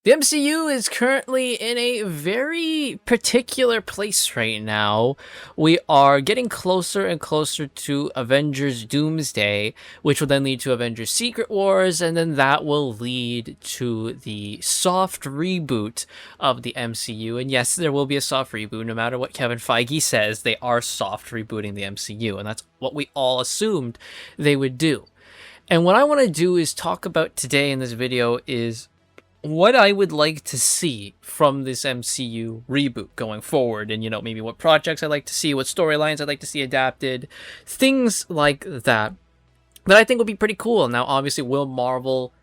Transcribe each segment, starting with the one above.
The MCU is currently in a very particular place right now. We are getting closer and closer to Avengers Doomsday, which will then lead to Avengers Secret Wars, and then that will lead to the soft reboot of the MCU. And yes, there will be a soft reboot, no matter what Kevin Feige says, they are soft rebooting the MCU, and that's what we all assumed they would do. And what I want to do is talk about today in this video is what I would like to see from this MCU reboot going forward, and maybe what projects I'd like to see, what storylines I'd like to see adapted, things like that I think would be pretty cool. Now, obviously, will Marvel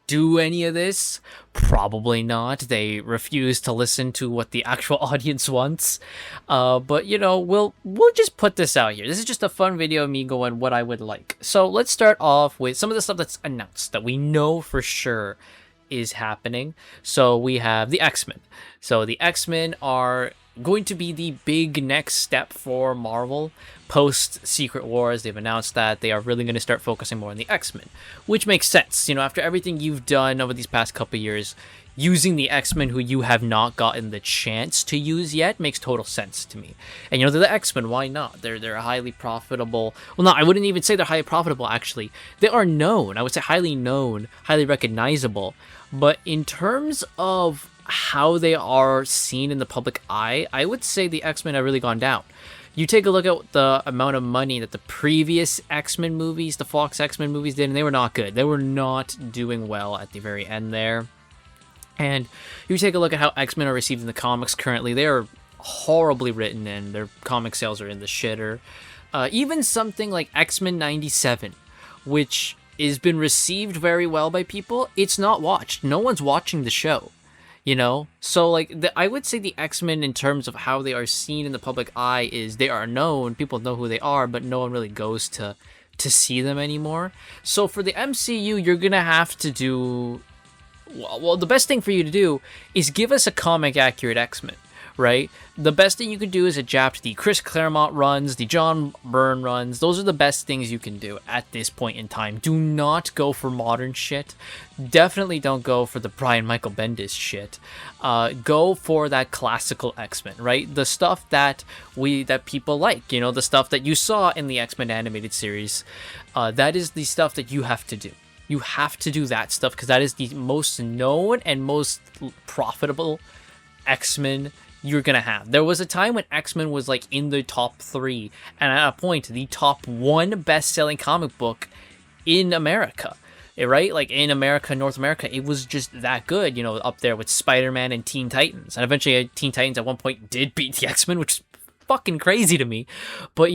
do any of this? Probably not. They refuse to listen to what the actual audience wants. But we'll just put this out here. This is just a fun video of me going what I would like. So let's start off with some of the stuff that's announced that we know for sure is happening. So we have the X-Men. So the X-Men are going to be the big next step for Marvel post Secret Wars. They've announced that they are really going to start focusing more on the X-Men, which makes sense. After everything you've done over these past couple of years, using the X-Men who you have not gotten the chance to use yet makes total sense to me. And they're the X-Men, why not? They're highly profitable. Well, no, I wouldn't even say they're highly profitable, actually. They are known. I would say highly known, highly recognizable. But in terms of how they are seen in the public eye, I would say the X-Men have really gone down. You take a look at the amount of money that the previous X-Men movies, the Fox X-Men movies did, and they were not good. They were not doing well at the very end there. And you take a look at how X-Men are received in the comics currently. They are horribly written, and their comic sales are in the shitter. Even something like X-Men 97, which has been received very well by people, it's not watched. No one's watching the show, So, I would say the X-Men, in terms of how they are seen in the public eye, is they are known. People know who they are, but no one really goes to see them anymore. So for the MCU, you're going to have to do... Well, the best thing for you to do is give us a comic-accurate X-Men, right? The best thing you could do is adapt the Chris Claremont runs, the John Byrne runs. Those are the best things you can do at this point in time. Do not go for modern shit. Definitely don't go for the Brian Michael Bendis shit. Go for that classical X-Men, right? The stuff that people like, the stuff that you saw in the X-Men animated series. That is the stuff that you have to do. You have to do that stuff because that is the most known and most profitable X-Men you're gonna have. There was a time when X-Men was in the top 3, and at a point the top 1 best-selling comic book in America, right? In America, North America, it was just that good, up there with Spider-Man and Teen Titans. And eventually Teen Titans at one point did beat the X-Men, which is fucking crazy to me. But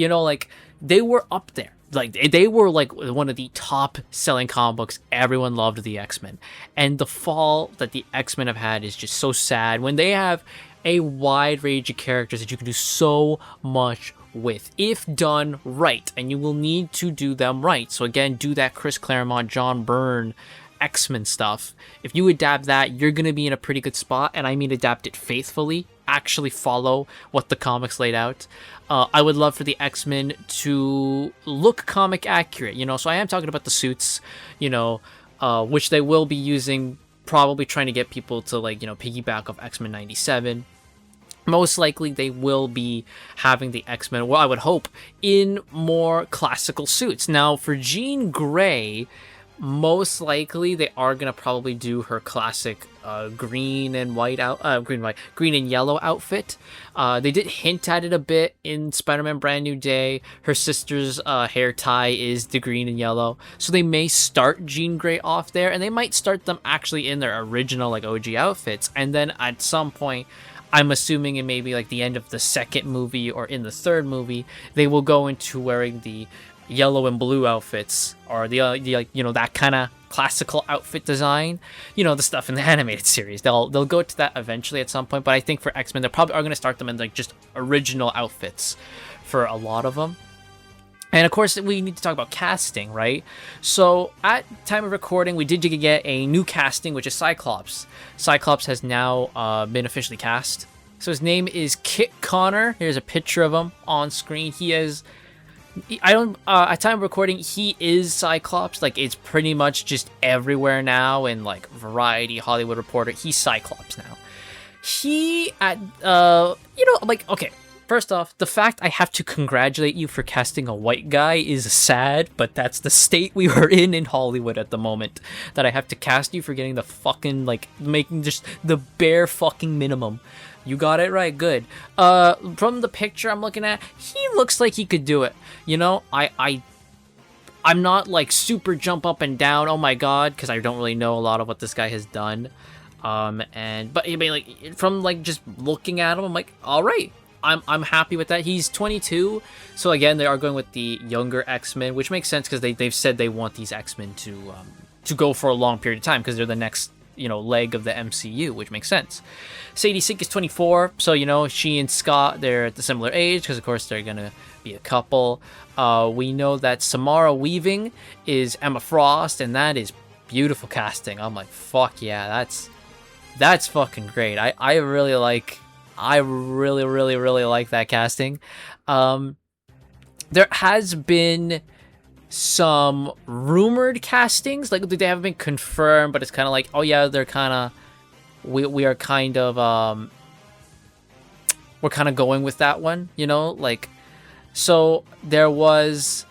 they were up there. They were one of the top selling comic books. Everyone loved the X-Men, and the fall that the X-Men have had is just so sad when they have a wide range of characters that you can do so much with if done right, and you will need to do them right. So again, do that Chris Claremont, John Byrne X-Men stuff. If you adapt that, you're going to be in a pretty good spot, and I mean adapt it faithfully, actually follow what the comics laid out. I would love for the X-Men to look comic accurate, so I am talking about the suits, which they will be using, probably trying to get people to piggyback off X-Men 97. Most likely they will be having the X-Men, well, I would hope, in more classical suits. Now, for Jean Grey, most likely they are going to probably do her classic green and yellow outfit. They did hint at it a bit in Spider-Man Brand New Day. Her sister's hair tie is the green and yellow. So they may start Jean Grey off there, and they might start them actually in their original OG outfits. And then at some point, I'm assuming in maybe the end of the second movie or in the third movie, they will go into wearing the yellow and blue outfits, or the that kind of classical outfit design, the stuff in the animated series. They'll go to that eventually at some point, but I think for X-Men they probably are going to start them in just original outfits for a lot of them. And of course we need to talk about casting, right? So at time of recording, we did get a new casting, which is Cyclops. Cyclops has now been officially cast. So his name is Kit Connor. Here's a picture of him on screen. He is I don't. At time of recording, he is Cyclops. Like it's pretty much just everywhere now in like Variety, Hollywood Reporter. He's Cyclops now. He at like okay. First off, the fact I have to congratulate you for casting a white guy is sad, but that's the state we were in Hollywood at the moment. That I have to cast you for getting the fucking like making just the bare fucking minimum. You got it right, good. From the picture I'm looking at, he looks like he could do it. You know, I'm not like super jump up and down. Oh my god, because I don't really know a lot of what this guy has done. But I mean, like from like just looking at him, I'm like, all right, I'm happy with that. He's 22, so again, they are going with the younger X-Men, which makes sense because they've said they want these X-Men to go for a long period of time because they're the next leg of the MCU, which makes sense. Sadie Sink is 24, so she and Scott, they're at the similar age because of course they're gonna be a couple. We know that Samara Weaving is Emma Frost, and that is beautiful casting. I'm like, fuck yeah, that's fucking great. I really like that casting. There has been some rumored castings, like they haven't been confirmed, but it's kind of like, oh yeah, they're kind of we're kind of going with that one, like. So there was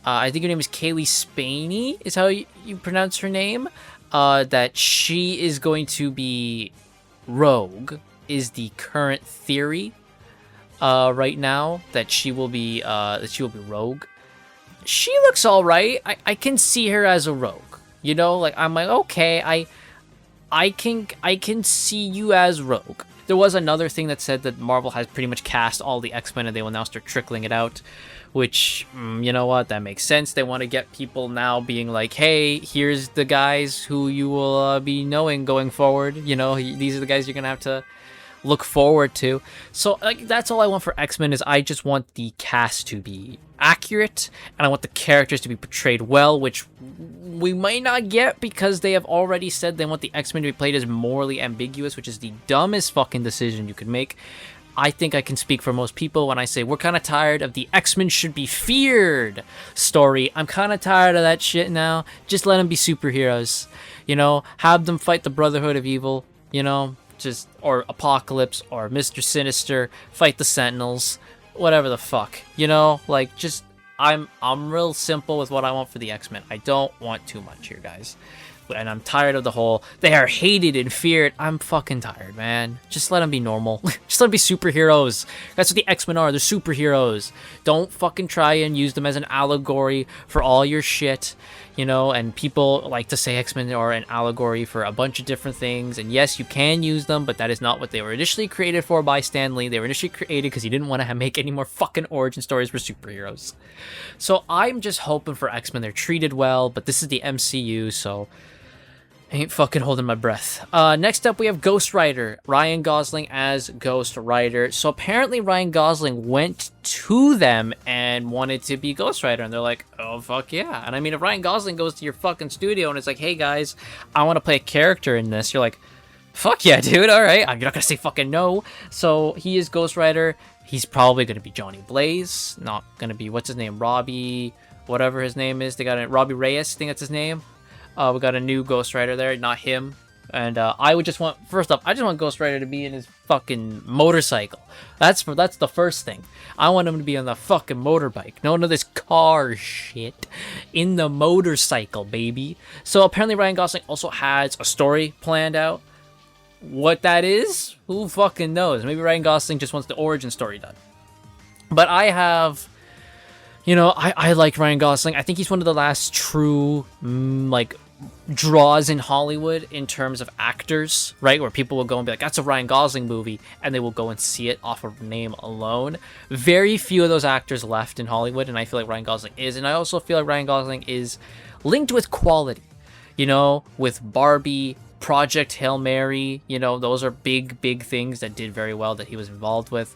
I think her name is Kaylee Spaney is how you pronounce her name, that she is going to be Rogue, is the current theory right now, that she will be Rogue. She looks all right. I can see her as a Rogue. Like I'm like, okay, I can see you as Rogue. There was another thing that said that Marvel has pretty much cast all the X-Men and they will now start trickling it out, which, you know what, that makes sense. They want to get people now being like, hey, here's the guys who you will be knowing going forward. These are the guys you're going to have to look forward to. So like that's all I want for X-Men, is I just want the cast to be accurate and I want the characters to be portrayed well, which we might not get because they have already said they want the X-Men to be played as morally ambiguous, which is the dumbest fucking decision you could make. I think I can speak for most people when I say we're kind of tired of the X-Men should be feared story. I'm kind of tired of that shit now. Just let them be superheroes, have them fight the Brotherhood of Evil, or Apocalypse or Mr. Sinister, fight the Sentinels, whatever the fuck, like just I'm real simple with what I want for the X-Men. I don't want too much here, guys. And I'm tired of the whole they are hated and feared. I'm fucking tired, man. Just let them be normal. Just let them be superheroes. That's what the X-Men are. They're superheroes. Don't fucking try and use them as an allegory for all your shit. And people like to say X-Men are an allegory for a bunch of different things. And yes, you can use them, but that is not what they were initially created for by Stan Lee. They were initially created because he didn't want to make any more fucking origin stories for superheroes. So I'm just hoping for X-Men they're treated well, but this is the MCU, so I ain't fucking holding my breath. Next up, we have Ghost Rider. Ryan Gosling as Ghost Rider. So apparently Ryan Gosling went to them and wanted to be Ghost Rider. And they're like, oh, fuck yeah. And I mean, if Ryan Gosling goes to your fucking studio and it's like, hey, guys, I want to play a character in this. You're like, fuck yeah, dude. All right. I'm not going to say fucking no. So he is Ghost Rider. He's probably going to be Johnny Blaze. Not going to be, what's his name? Robbie, whatever his name is. They got it. Robbie Reyes. I think that's his name. We got a new Ghost Rider there, not him. And I would just want, first off, I just want Ghost Rider to be in his fucking motorcycle. That's the first thing. I want him to be on the fucking motorbike. None of this car shit. In the motorcycle, baby. So apparently Ryan Gosling also has a story planned out. What that is, who fucking knows? Maybe Ryan Gosling just wants the origin story done. But I have... I like Ryan Gosling. I think he's one of the last true, draws in Hollywood in terms of actors, right? Where people will go and be like, that's a Ryan Gosling movie, and they will go and see it off of name alone. Very few of those actors left in Hollywood, and I feel like Ryan Gosling is. And I also feel like Ryan Gosling is linked with quality, with Barbie, Project Hail Mary, those are big things that did very well that he was involved with.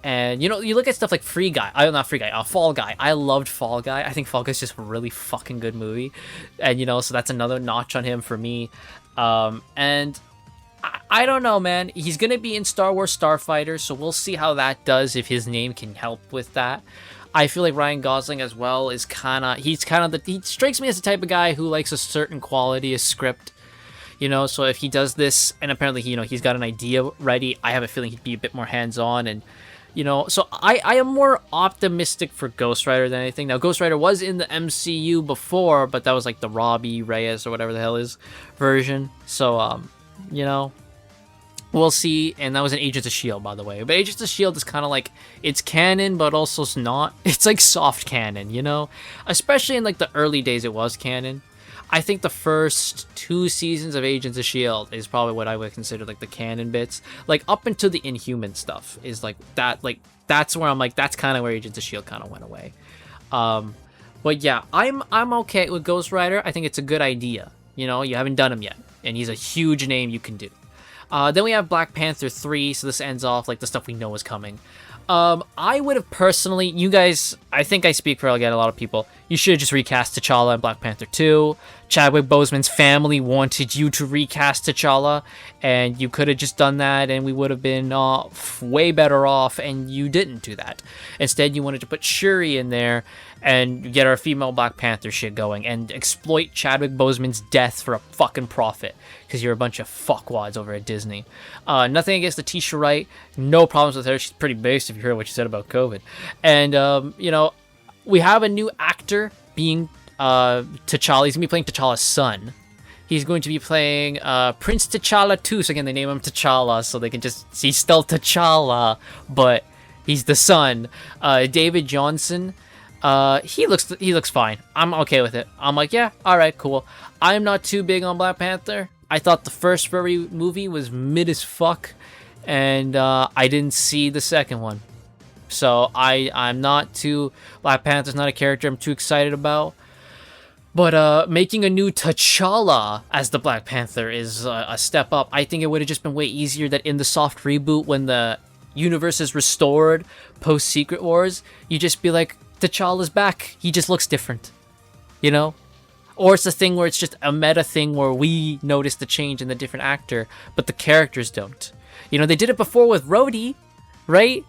And, you look at stuff like Fall Guy. I loved Fall Guy. I think Fall Guy is just a really fucking good movie. And, so that's another notch on him for me. And I don't know, man. He's going to be in Star Wars Starfighter, so we'll see how that does, if his name can help with that. I feel like Ryan Gosling as well is he's kind of he strikes me as the type of guy who likes a certain quality of script. So if he does this, and apparently he's got an idea ready, I have a feeling he'd be a bit more hands-on. And so I am more optimistic for Ghost Rider than anything. Now, Ghost Rider was in the MCU before, but that was like the Robbie Reyes or whatever the hell is version. So we'll see. And that was in Agents of S.H.I.E.L.D., by the way. But Agents of S.H.I.E.L.D. is kind of like, it's canon, but also it's not. It's like soft canon, Especially in like the early days, it was canon. I think the first 2 seasons of Agents of S.H.I.E.L.D. is probably what I would consider like the canon bits. Like up until the Inhuman stuff is like that. Like that's where I'm like, that's kind of where Agents of S.H.I.E.L.D. kind of went away. But yeah, I'm okay with Ghost Rider. I think it's a good idea. You haven't done him yet, and he's a huge name you can do. Then we have Black Panther 3, so this ends off like the stuff we know is coming. I would have personally, you guys, I think I speak for again a lot of people, you should have just recast T'Challa in Black Panther 2. Chadwick Boseman's family wanted you to recast T'Challa, and you could have just done that, and we would have been way better off, and you didn't do that. Instead, you wanted to put Shuri in there and get our female Black Panther shit going, and exploit Chadwick Boseman's death for a fucking profit, because you're a bunch of fuckwads over at Disney. Nothing against Letitia Wright, no problems with her, she's pretty based if you heard what she said about COVID. And, we have a new actor being T'Challa. He's going to be playing T'Challa's son. He's going to be playing Prince T'Challa 2. So again, they name him T'Challa so they can he's still T'Challa, but he's the son. David Johnson, he looks fine. I'm okay with it. I'm like, yeah, all right, cool. I'm not too big on Black Panther. I thought the first furry movie was mid as fuck, and I didn't see the second one. So I'm not too... Black Panther's not a character I'm too excited about. But making a new T'Challa as the Black Panther is a step up. I think it would have just been way easier that in the soft reboot, when the universe is restored post-Secret Wars, you just be like, T'Challa's back. He just looks different. Or it's a thing where it's just a meta thing where we notice the change in the different actor, but the characters don't. They did it before with Rhodey, right?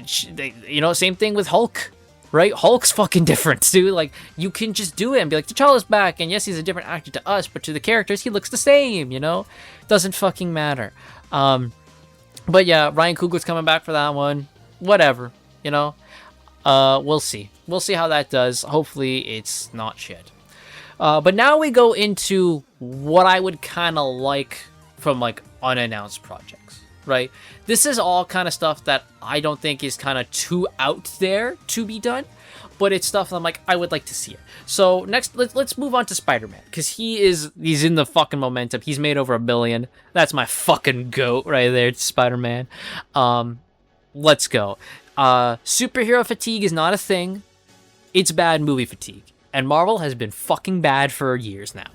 Same thing with Hulk, right? Hulk's fucking different, dude. Like, you can just do it and be like, T'Challa's back, and yes, he's a different actor to us, but to the characters, he looks the same, Doesn't fucking matter. But yeah, Ryan Coogler's coming back for that one. Whatever, we'll see. We'll see how that does. Hopefully, it's not shit. But now we go into what I would kind of like from, like, unannounced projects, right? This is all kind of stuff that I don't think is kind of too out there to be done, but it's stuff that I'm like, I would like to see it. So next, let's move on to Spider-Man, because he's in the fucking momentum. He's made over $1 billion. That's my fucking goat right there, Spider-Man. Let's go. Superhero fatigue is not a thing. It's bad movie fatigue. And Marvel has been fucking bad for years now.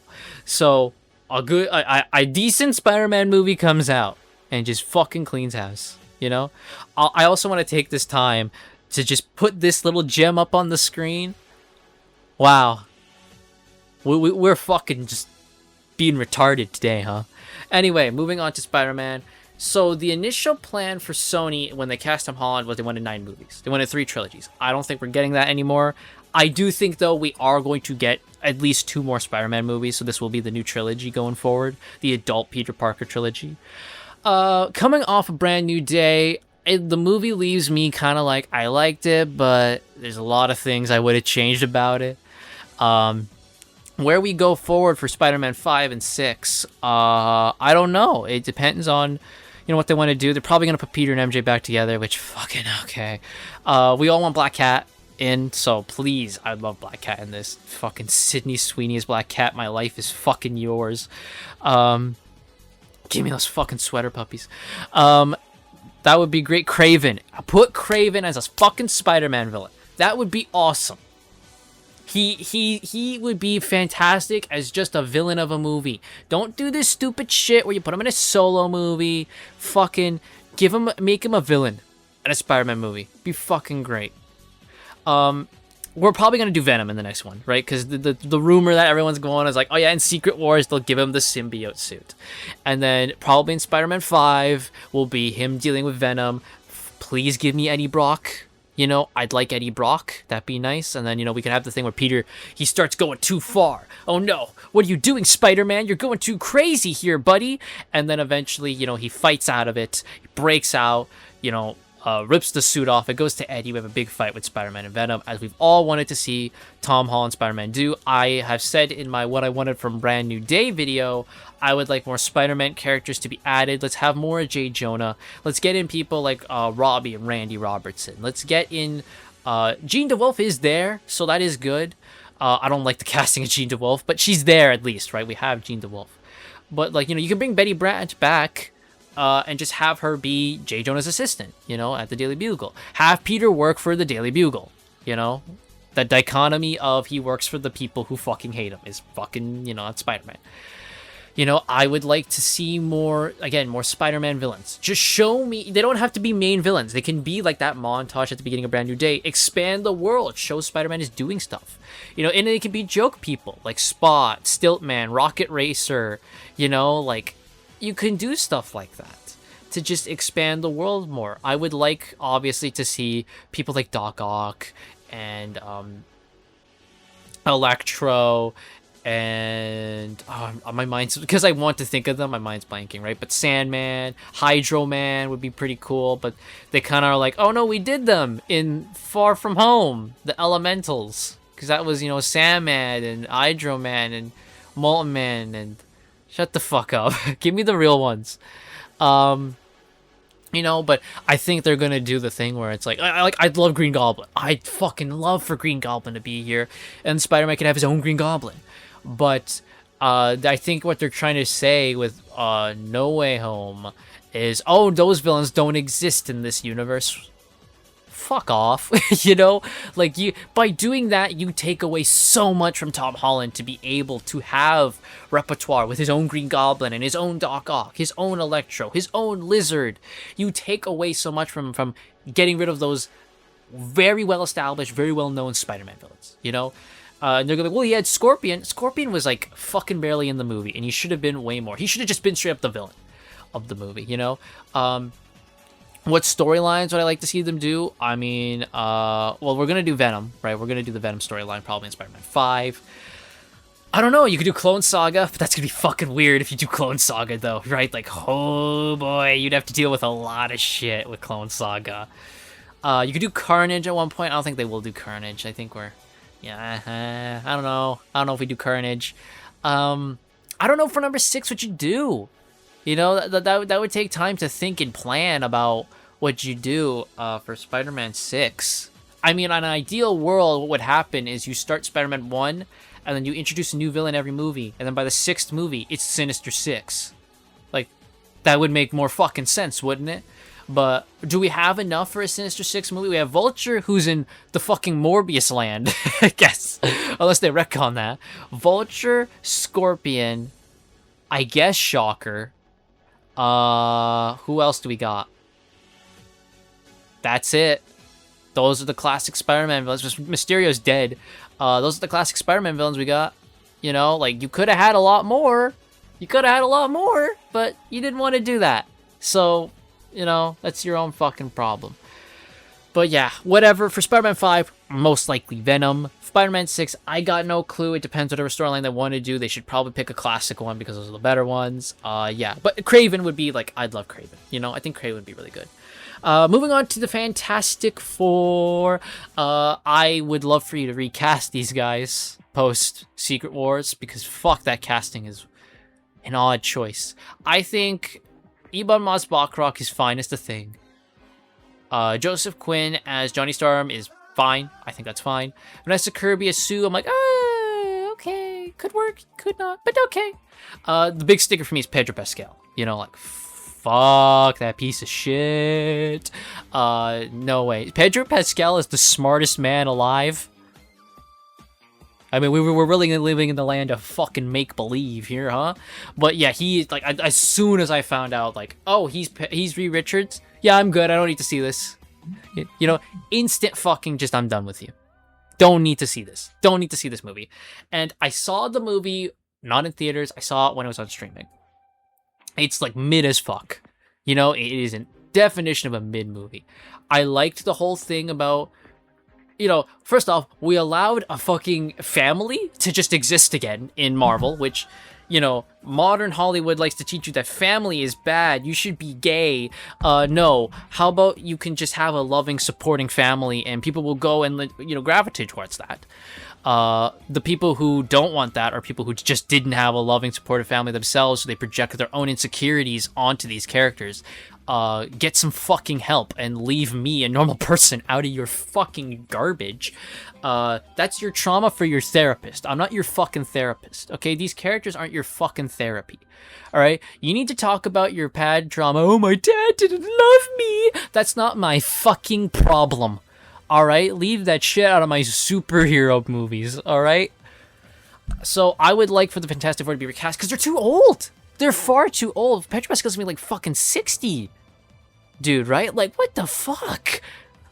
So a decent Spider-Man movie comes out and just fucking cleans house, I also want to take this time to just put this little gem up on the screen. Wow. We're fucking just being retarded today, huh? Anyway, moving on to Spider-Man. So the initial plan for Sony when they cast Tom Holland was they wanted 9 movies. They wanted 3 trilogies. I don't think we're getting that anymore. I do think, though, we are going to get at least 2 more Spider-Man movies, so this will be the new trilogy going forward, the adult Peter Parker trilogy. Coming off a Brand New Day, the movie leaves me kind of like, I liked it, but there's a lot of things I would have changed about it. Where we go forward for Spider-Man 5 and 6, I don't know. It depends on, what they want to do. They're probably going to put Peter and MJ back together, which fucking okay. We all want Black Cat in, so please, I'd love Black Cat in this. Fucking Sydney Sweeney as Black Cat. My life is fucking yours. Give me those fucking sweater puppies. That would be great. Kraven. Put Kraven as a fucking Spider-Man villain. That would be awesome. He would be fantastic as just a villain of a movie. Don't do this stupid shit where you put him in a solo movie. Fucking make him a villain in a Spider-Man movie. Be fucking great. We're probably going to do Venom in the next one, right? Because the rumor that everyone's going is like, oh yeah, in Secret Wars, they'll give him the symbiote suit. And then probably in Spider-Man 5 will be him dealing with Venom. Please give me Eddie Brock. You know, I'd like Eddie Brock. That'd be nice. And then, you know, we could have the thing where Peter, he starts going too far. Oh no, what are you doing, Spider-Man? You're going too crazy here, buddy. And then eventually, you know, he fights out of it, he breaks out, you know, rips the suit off. It goes to Eddie. We have a big fight with Spider-Man and Venom, as we've all wanted to see Tom Holland Spider-Man do. I have said in my What I Wanted from Brand New Day video, I would like more Spider-Man characters to be added. Let's have more J. Jonah. Let's get in people like Robbie and Randy Robertson. Let's get in... Jean DeWolf is there, so that is good. I don't like the casting of Jean DeWolf, but she's there at least, right? We have Jean DeWolf. But, like, you know, you can bring Betty Brant back... and just have her be J. Jonah's assistant, you know, at the Daily Bugle. Have Peter work for the Daily Bugle, you know? The dichotomy of he works for the people who fucking hate him is fucking, you know, that's Spider-Man. You know, I would like to see more, again, more Spider-Man villains. Just show me, they don't have to be main villains. They can be like that montage at the beginning of Brand New Day. Expand the world. Show Spider-Man is doing stuff. You know, and it can be joke people like Spot, Stiltman, Rocket Racer, you know, like... You can do stuff like that to just expand the world more. I would like, obviously, to see people like Doc Ock and Electro and my mind's, because I want to think of them, my mind's blanking, right? But Sandman, Hydro Man would be pretty cool, but they kind of are like, oh no, we did them in Far From Home, the Elementals, because that was, you know, Sandman and Hydro Man and Molten Man and... Shut the fuck up. Give me the real ones. You know, but I think they're gonna do the thing where it's like, I'd love Green Goblin. I'd fucking love for Green Goblin to be here, and Spider-Man can have his own Green Goblin. But I think what they're trying to say with No Way Home is, oh, those villains don't exist in this universe. Fuck off. You know, like, you, by doing that, you take away so much from Tom Holland to be able to have repertoire with his own Green Goblin and his own Doc Ock, his own Electro, his own Lizard. You take away so much from getting rid of those very well established, very well known Spider-Man villains, you know? And they're gonna be like, well, he had Scorpion. Scorpion was like fucking barely in the movie, and he should have been way more. He should have just been straight up the villain of the movie, you know? What storylines would I like to see them do? I mean, well, we're going to do Venom, right? We're going to do the Venom storyline probably in Spider-Man 5. I don't know. You could do Clone Saga, but that's going to be fucking weird if you do Clone Saga, though, right? Like, oh boy, you'd have to deal with a lot of shit with Clone Saga. You could do Carnage at one point. I don't think they will do Carnage. I think we're... Yeah, I don't know. I don't know if we do Carnage. I don't know for number 6 what you do. You know, that would take time to think and plan about what you do for Spider-Man 6. I mean, on an ideal world, what would happen is you start Spider-Man 1, and then you introduce a new villain every movie, and then by the 6th movie, it's Sinister Six. Like, that would make more fucking sense, wouldn't it? But do we have enough for a Sinister Six movie? We have Vulture, who's in the fucking Morbius land, I guess, unless they retcon that. Vulture, Scorpion, I guess Shocker. Who else do we got? That's it. Those are the classic Spider-Man villains. Mysterio's dead. Those are the classic Spider-Man villains we got. You know, like, you could have had a lot more. You could have had a lot more, but you didn't want to do that. So, you know, that's your own fucking problem. But yeah, whatever. For Spider-Man 5, most likely Venom. Spider-Man 6, I got no clue. It depends whatever storyline they want to do. They should probably pick a classic one because those are the better ones. Yeah, but Kraven would be like, I'd love Kraven. You know, I think Kraven would be really good. Moving on to the Fantastic Four. I would love for you to recast these guys post Secret Wars because fuck, that casting is an odd choice. I think Ebon Moss-Bachrach is fine as the Thing. Joseph Quinn as Johnny Storm is fine. I think that's fine. Vanessa Kirby as Sue, I'm like, okay. Could work, could not, but okay. The big sticker for me is Pedro Pascal. You know, like, fuck that piece of shit. No way. Pedro Pascal is the smartest man alive. I mean, we're really living in the land of fucking make-believe here, huh? But yeah, he, like, as soon as I found out, like, oh, he's Reed Richards, yeah, I'm good, I don't need to see this. You know, instant fucking just, I'm done with you. Don't need to see this. Don't need to see this movie. And I saw the movie, not in theaters, I saw it when it was on streaming. It's, like, mid as fuck. You know, it isn't definition of a mid movie. I liked the whole thing about, first off, we allowed a fucking family to just exist again in Marvel, which, modern Hollywood likes to teach you that family is bad. You should be gay. No. How about you can just have a loving, supporting family, and people will go and, gravitate towards that. The people who don't want that are people who just didn't have a loving, supportive family themselves, so they project their own insecurities onto these characters. Get some fucking help and leave me, a normal person, out of your fucking garbage. That's your trauma for your therapist. I'm not your fucking therapist, okay? These characters aren't your fucking therapy, alright? You need to talk about your pad trauma. Oh, my dad didn't love me! That's not my fucking problem, alright? Leave that shit out of my superhero movies, alright? So, I would like for the Fantastic Four to be recast, because they're too old! They're far too old. Pedro Pascal's gonna be like fucking 60. Dude, right? Like, what the fuck?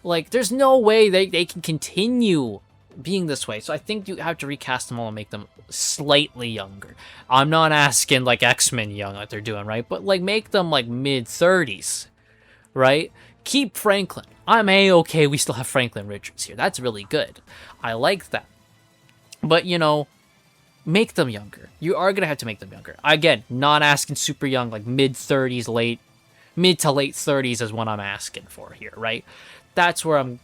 Like, there's no way they can continue being this way. So I think you have to recast them all and make them slightly younger. I'm not asking, like, X-Men young like they're doing, right? But, like, make them, like, mid-30s, right? Keep Franklin. I'm A-okay we still have Franklin Richards here. That's really good. I like that. But, make them younger. You are going to have to make them younger. Again, not asking super young, like mid-30s, mid to late 30s is what I'm asking for here, right? That's where I'm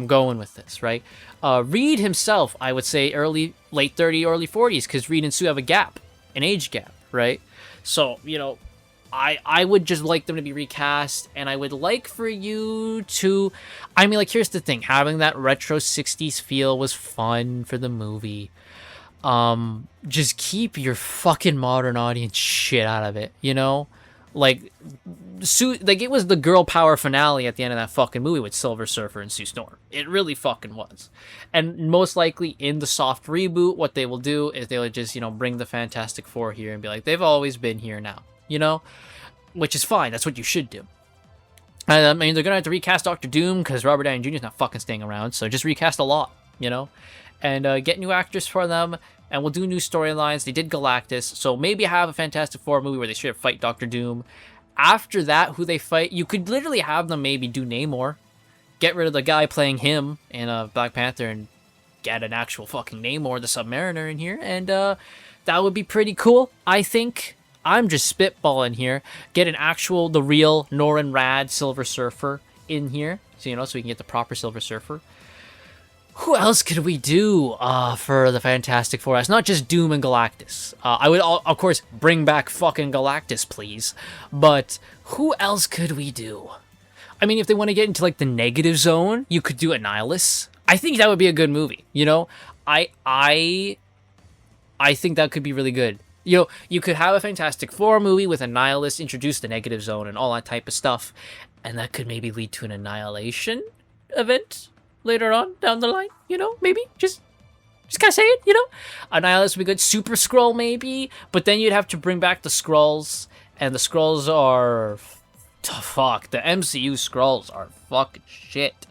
going with this, right? Reed himself, I would say late 30s, early 40s, because Reed and Sue have an age gap, right? So, I would just like them to be recast, and I would like for you to, here's the thing, having that retro 60s feel was fun for the movie. Just keep your fucking modern audience shit out of it, Like, it was the girl power finale at the end of that fucking movie with Silver Surfer and Sue Storm. It really fucking was. And most likely in the soft reboot, what they will do is they will just, bring the Fantastic Four here and be like, they've always been here now, Which is fine. That's what you should do. They're gonna have to recast Doctor Doom because Robert Downey Jr. is not fucking staying around, so just recast a lot, And get new actors for them, and we'll do new storylines. They did Galactus, so maybe have a Fantastic Four movie where they straight up fight Doctor Doom. After that, who they fight, you could literally have them maybe do Namor. Get rid of the guy playing him in Black Panther and get an actual fucking Namor, the Submariner, in here, and that would be pretty cool, I think. I'm just spitballing here. Get the real Norrin Rad Silver Surfer in here, so we can get the proper Silver Surfer. Who else could we do for the Fantastic Four? It's not just Doom and Galactus. I would, of course, bring back fucking Galactus, please. But who else could we do? If they want to get into, like, the negative zone, you could do Annihilus. I think that would be a good movie, I think that could be really good. You could have a Fantastic Four movie with Annihilus, introduce the negative zone and all that type of stuff, and that could maybe lead to an Annihilation event later on down the line, maybe just gotta say it, Annihilus would be good. Super Skrull maybe, but then you'd have to bring back the Skrulls, and the Skrulls are the MCU Skrulls are fucking shit.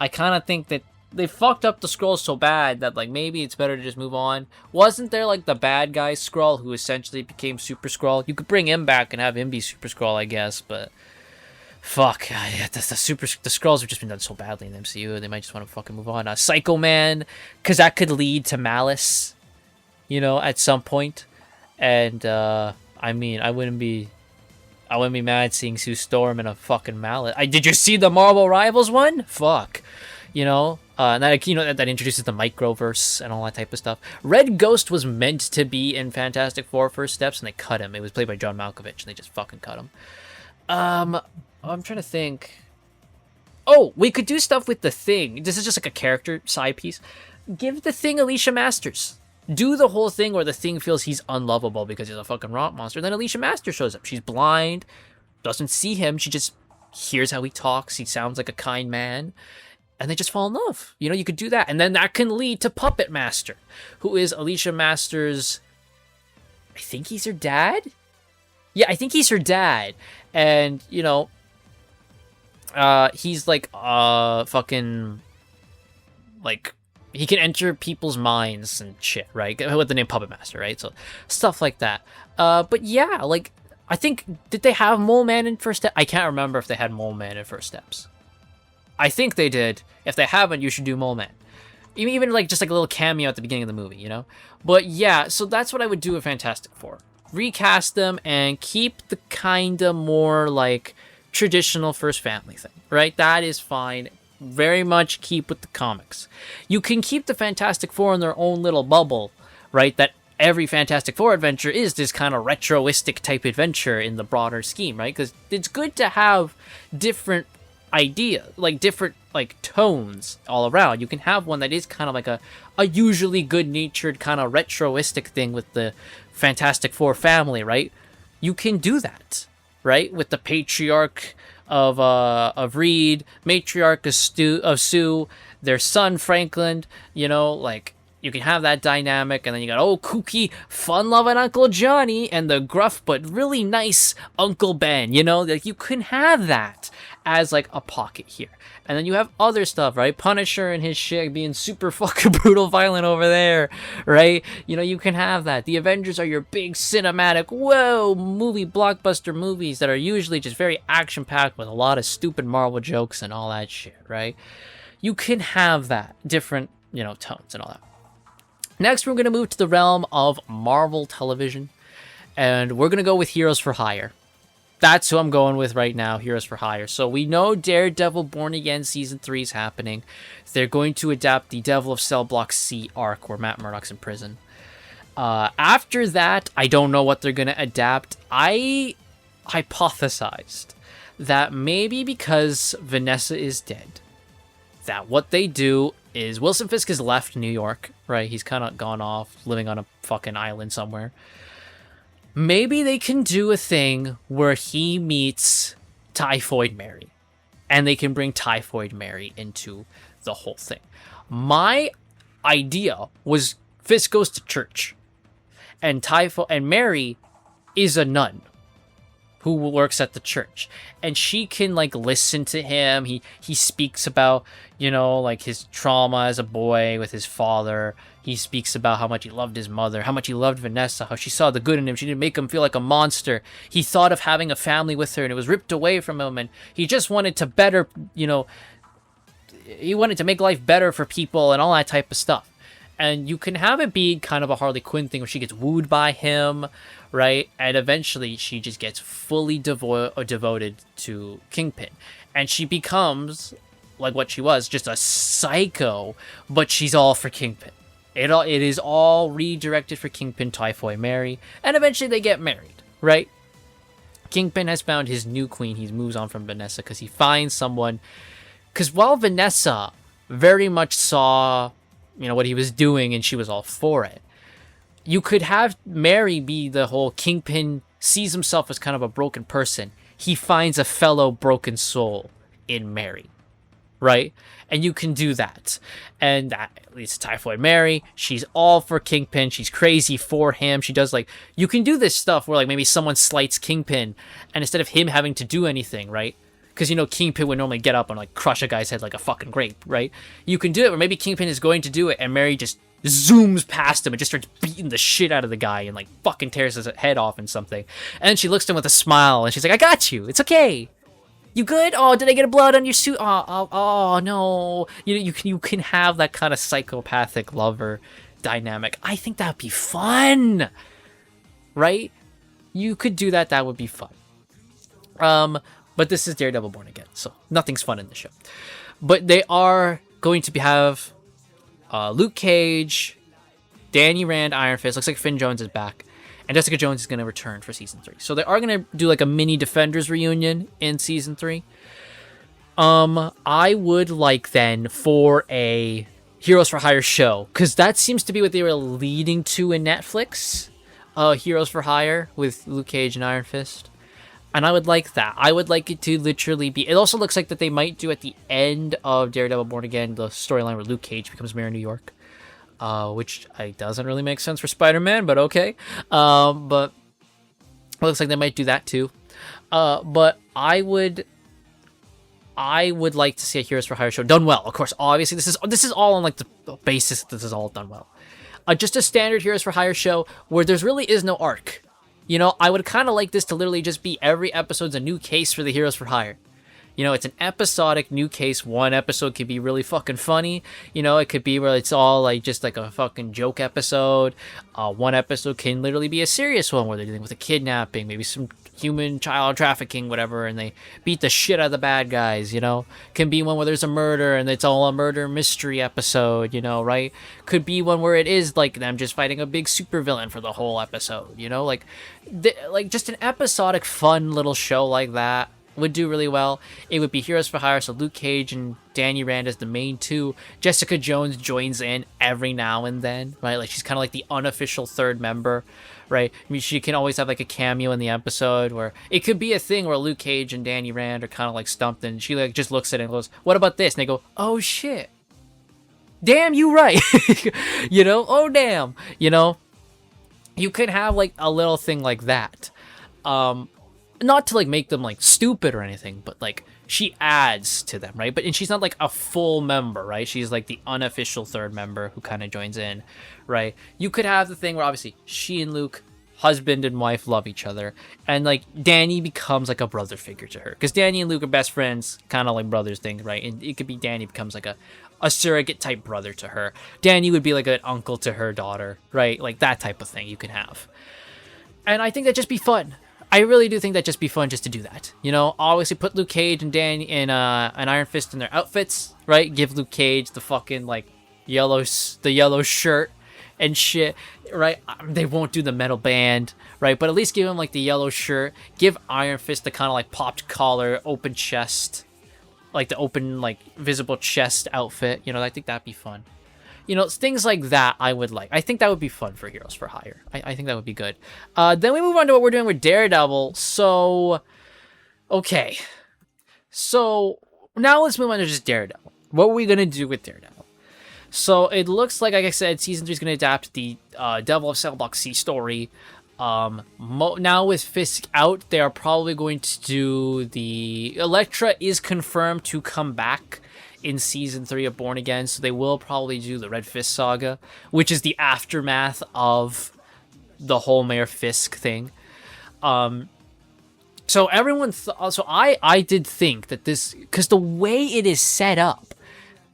I kind of think that they fucked up the Skrulls so bad that, like, maybe it's better to just move on. Wasn't there, like, the bad guy Skrull who essentially became Super Skrull? You could bring him back and have him be Super Skrull, I guess, but fuck, the Skrulls have just been done so badly in the MCU, they might just want to fucking move on. Psycho Man, because that could lead to Malice, at some point. And, I wouldn't be mad seeing Sue Storm in a fucking Malice. Did you see the Marvel Rivals one? Fuck. And that introduces the Microverse and all that type of stuff. Red Ghost was meant to be in Fantastic Four First Steps, and they cut him. It was played by John Malkovich, and they just fucking cut him. I'm trying to think. Oh, we could do stuff with the Thing. This is just like a character side piece. Give the Thing Alicia Masters. Do the whole thing where the Thing feels he's unlovable because he's a fucking rock monster. Then Alicia Masters shows up. She's blind, doesn't see him. She just hears how he talks. He sounds like a kind man. And they just fall in love. You could do that. And then that can lead to Puppet Master, who is Alicia Masters. I think he's her dad? Yeah, I think he's her dad. And, he's like, fucking, like, he can enter people's minds and shit, right? With the name Puppet Master, right? So, stuff like that. But yeah, like, I think, did they have Mole Man in First Step? I can't remember if they had Mole Man in First Steps. I think they did. If they haven't, you should do Mole Man. Even like just like a little cameo at the beginning of the movie, you know? But yeah, so that's what I would do with Fantastic Four. Recast them and keep the kind of more like traditional first family thing, right? That is fine. Very much keep with the comics. You can keep the Fantastic Four in their own little bubble, right? That every Fantastic Four adventure is this kind of retroistic type adventure in the broader scheme, right? Because it's good to have different idea, like different like tones all around. You can have one that is kind of like a usually good-natured kind of retroistic thing with the Fantastic Four family, right? You can do that, right? With the patriarch of Reed, matriarch of Sue, their son Franklin, you know, like you can have that dynamic, and then you got kooky, fun-loving Uncle Johnny and the gruff but really nice Uncle Ben, you know, like you can have that as like a pocket here. And then you have other stuff, right? Punisher and his shit being super fucking brutal violent over there, right? You know, you can have that. The Avengers are your big cinematic, whoa, movie, blockbuster movies that are usually just very action-packed with a lot of stupid Marvel jokes and all that shit, right? You can have that. Different, you know, tones and all that. Next, we're going to move to the realm of Marvel television, and we're going to go with Heroes for Hire. That's who I'm going with right now, Heroes for Hire. So we know Daredevil Born Again Season 3 is happening. They're going to adapt the Devil of Cell Block C arc where Matt Murdock's in prison. After that, I don't know what they're going to adapt. I hypothesized that maybe because Vanessa is dead, that what they do is Wilson Fisk has left New York, right? He's kind of gone off, living on a fucking island somewhere. Maybe they can do a thing where he meets Typhoid Mary, and they can bring Typhoid Mary into the whole thing. My idea was Fisk goes to church, and Mary is a nun who works at the church, and she can like listen to him. He speaks about, you know, like his trauma as a boy with his father. He speaks about how much he loved his mother, how much he loved Vanessa, how she saw the good in him. She didn't make him feel like a monster. He thought of having a family with her, and it was ripped away from him, and he just wanted to better, you know, he wanted to make life better for people and all that type of stuff. And you can have it be kind of a Harley Quinn thing where she gets wooed by him, right? And eventually she just gets fully devoted to Kingpin. And she becomes, like what she was, just a psycho, but she's all for Kingpin. It is all redirected for Kingpin, Typhoid Mary, and eventually they get married, right? Kingpin has found his new queen. He moves on from Vanessa because he finds someone. Because while Vanessa very much saw, you know, what he was doing and she was all for it, you could have Mary be the whole Kingpin sees himself as kind of a broken person. He finds a fellow broken soul in Mary, right? And you can do that. And that leads to Typhoid Mary. She's all for Kingpin. She's crazy for him. She does like, you can do this stuff where like maybe someone slights Kingpin and instead of him having to do anything, right? Because, you know, Kingpin would normally get up and like crush a guy's head like a fucking grape, right? You can do it where maybe Kingpin is going to do it and Mary just zooms past him and just starts beating the shit out of the guy and like fucking tears his head off and something. And then she looks at him with a smile and she's like, I got you. It's okay. You good? Oh, did I get a blood on your suit? Oh no. You can have that kind of psychopathic lover dynamic. I think that'd be fun. Right? You could do that. That would be fun. But this is Daredevil Born Again, so nothing's fun in the show. But they are going to have Luke Cage, Danny Rand, Iron Fist. Looks like Finn Jones is back. And Jessica Jones is going to return for Season 3. So they are going to do like a mini Defenders reunion in Season 3. I would like then for a Heroes for Hire show, because that seems to be what they were leading to in Netflix. Heroes for Hire with Luke Cage and Iron Fist. And I would like that. I would like it to literally be... It also looks like that they might do at the end of Daredevil Born Again the storyline where Luke Cage becomes Mayor of New York. Which doesn't really make sense for Spider-Man, but okay. But it looks like they might do that too. But I would like to see a Heroes for Hire show done well. Of course, obviously this is all on like the basis that this is all done well. Just a standard Heroes for Hire show where there's really is no arc. You know, I would kind of like this to literally just be every episode's a new case for the Heroes for Hire. You know, it's an episodic new case. One episode could be really fucking funny. You know, it could be where it's all like just like a fucking joke episode. One episode can literally be a serious one where they're dealing with a kidnapping, maybe some human child trafficking, whatever, and they beat the shit out of the bad guys, you know? Can be one where there's a murder and it's all a murder mystery episode, you know, right? Could be one where it is like them just fighting a big supervillain for the whole episode, you know? Like just an episodic fun little show like that would do really well. It would be Heroes for Hire, so Luke Cage and Danny Rand as the main two. Jessica Jones joins in every now and then, right? Like she's kind of like the unofficial third member, right? I mean, she can always have like a cameo in the episode where it could be a thing where Luke Cage and Danny Rand are kind of like stumped, and she like just looks at it and goes, "What about this?" And they go, "Oh shit, damn, you right," you know? Oh damn, you know? You could have like a little thing like that. Not to like make them like stupid or anything, but like she adds to them, right? And she's not like a full member, right? She's like the unofficial third member who kind of joins in, right? You could have the thing where obviously she and Luke, husband and wife, love each other, and like Danny becomes like a brother figure to her because Danny and Luke are best friends, kind of like brothers thing, right? And it could be Danny becomes like a surrogate type brother to her. Danny would be like an uncle to her daughter, right? Like that type of thing you can have, and I think that'd just be fun. I really do think that'd just be fun just to do that. You know, obviously put Luke Cage and Danny in an Iron Fist in their outfits, right? Give Luke Cage the fucking like yellow shirt and shit, right? They won't do the metal band, right? But at least give him like the yellow shirt. Give Iron Fist the kind of like popped collar, open chest, like the open like visible chest outfit. You know, I think that'd be fun. You know, things like that I would like. I think that would be fun for Heroes for Hire. I think that would be good. Then we move on to what we're doing with Daredevil. So, okay. So, now let's move on to just Daredevil. What are we going to do with Daredevil? So, it looks like I said, Season 3 is going to adapt the Devil of Cell Block C story. Now with Fisk out, they are probably going to do the... Elektra is confirmed to come back in Season 3 of Born Again, so they will probably do the Red Fist saga, which is the aftermath of the whole Mayor Fisk thing. So everyone... so I did think that this... Because the way it is set up,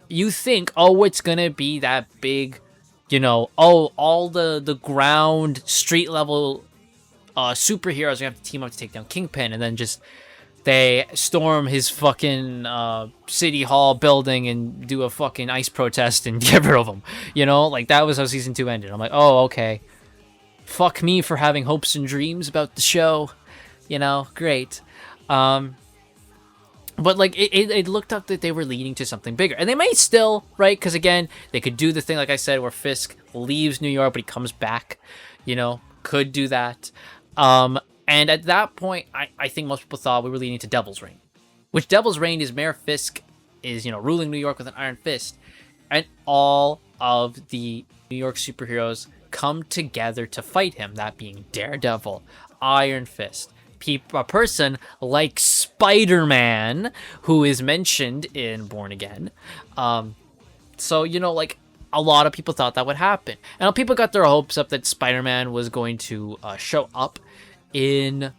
you think, oh, it's gonna be that big... You know, oh, all the ground, street-level superheroes are gonna have to team up to take down Kingpin, and then just... They storm his fucking city hall building and do a fucking ice protest and get rid of him. You know, like that was how Season 2 ended. I'm like, oh, okay. Fuck me for having hopes and dreams about the show. You know, great. But like it looked up that they were leading to something bigger. And they might still, right? Because again, they could do the thing, like I said, where Fisk leaves New York, but he comes back. You know, could do that. And at that point, I think most people thought we were leading to Devil's Reign. Which Devil's Reign is Mayor Fisk is, you know, ruling New York with an iron fist. And all of the New York superheroes come together to fight him. That being Daredevil, Iron Fist, a person like Spider-Man, who is mentioned in Born Again. So, you know, like, a lot of people thought that would happen. And people got their hopes up that Spider-Man was going to show up in